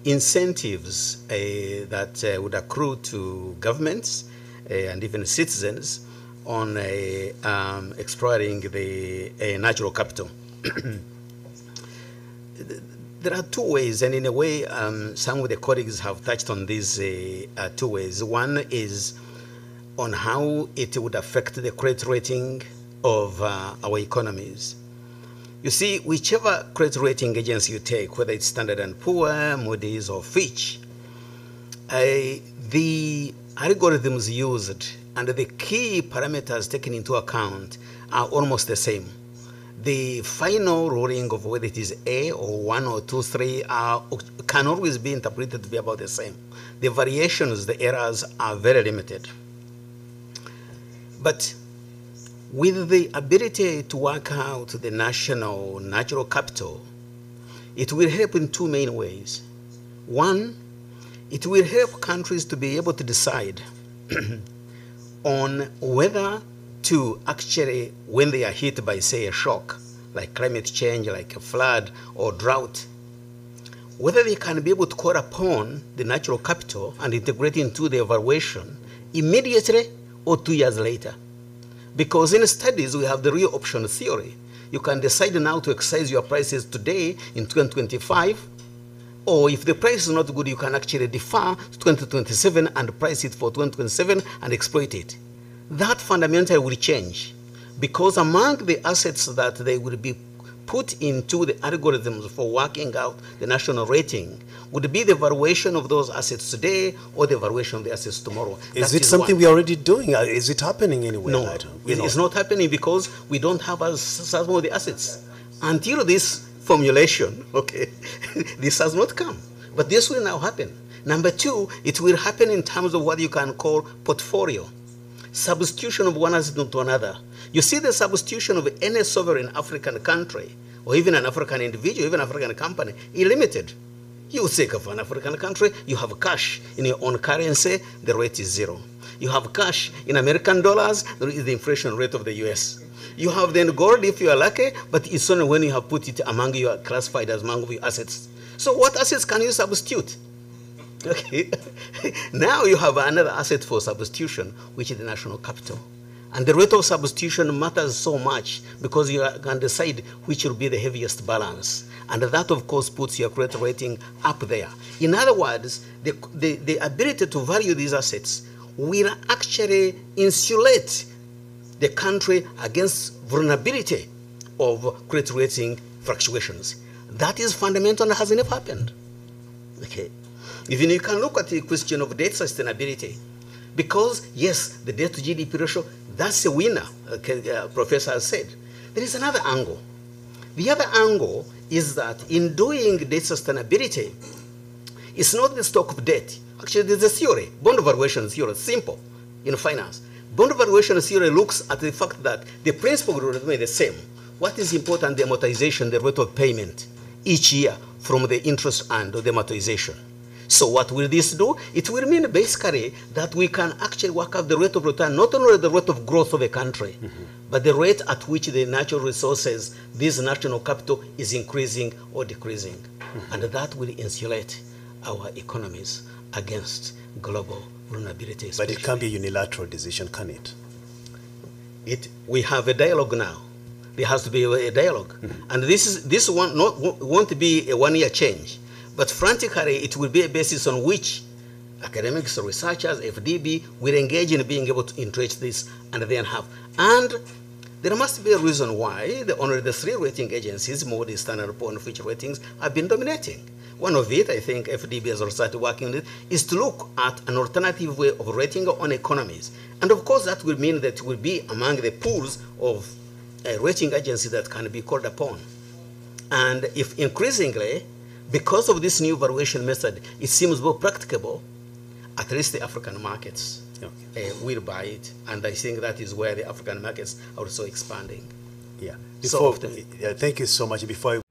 incentives that would accrue to governments and even citizens on exploiting the natural capital. There are two ways, and in a way, some of the colleagues have touched on these two ways. One is on how it would affect the credit rating of our economies. You see, whichever credit rating agency you take, whether it's Standard & Poor's, Moody's, or Fitch, the algorithms used and the key parameters taken into account are almost the same. The final ruling of whether it is A or 1 or 2, 3 can always be interpreted to be about the same. The variations, the errors are very limited. But with the ability to work out the national natural capital, it will help in two main ways. One, it will help countries to be able to decide on whether to actually, when they are hit by, say, a shock, like climate change, like a flood or drought, whether they can be able to call upon the natural capital and integrate into the evaluation immediately or 2 years later. Because in studies, we have the real option theory. You can decide now to exercise your prices today in 2025, or if the price is not good, you can actually defer to 2027 and price it for 2027 and exploit it. That fundamentally will change, because among the assets that they will be put into the algorithms for working out the national rating would be the valuation of those assets today or the valuation of the assets tomorrow. Is it something we're already doing? Is it happening anywhere? No, it's not happening because we don't have some of the assets. Until this formulation, okay, this has not come. But this will now happen. Number two, it will happen in terms of what you can call portfolio. Substitution of one asset to another. You see the substitution of any sovereign African country, or even an African individual, even an African company, is limited. You think of an African country, you have cash in your own currency, the rate is zero. You have cash in American dollars, there is the inflation rate of the US. You have then gold if you are lucky, but it's only when you have put it among your classified as among your assets. So what assets can you substitute? Okay. Now you have another asset for substitution, which is the national capital. And the rate of substitution matters so much because you can decide which will be the heaviest balance. And that, of course, puts your credit rating up there. In other words, the ability to value these assets will actually insulate the country against vulnerability of credit rating fluctuations. That is fundamental and has never happened. Okay. Even you can look at the question of debt sustainability. Because, yes, the debt to GDP ratio, that's a winner, Professor has said. There is another angle. The other angle is that in doing debt sustainability, it's not the stock of debt. Actually, there's a theory, bond valuation theory, simple in finance. Bond valuation theory looks at the fact that the principle will remain the same. What is important, the amortization, the rate of payment each year from the interest and the amortization. So what will this do? It will mean basically that we can actually work out the rate of return, not only the rate of growth of a country, but the rate at which the natural resources, this national capital, is increasing or decreasing. And that will insulate our economies against global vulnerability. But it can't be a unilateral decision, can it? We have a dialogue now. There has to be a dialogue. And this won't be a one-year change. But frantically, it will be a basis on which academics, researchers, FDB will engage in being able to integrate this and then have. And there must be a reason why only the three rating agencies, Moody's, Standard & Poor's, and Fitch ratings, have been dominating. One of it, I think FDB has also started working on it, is to look at an alternative way of rating on economies. And of course, that will mean that it will be among the pools of rating agencies that can be called upon. And if increasingly, because of this new valuation method, it seems more practicable, at least the African markets will buy it. And I think that is where the African markets are also expanding. Yeah. Before, thank you so much. Before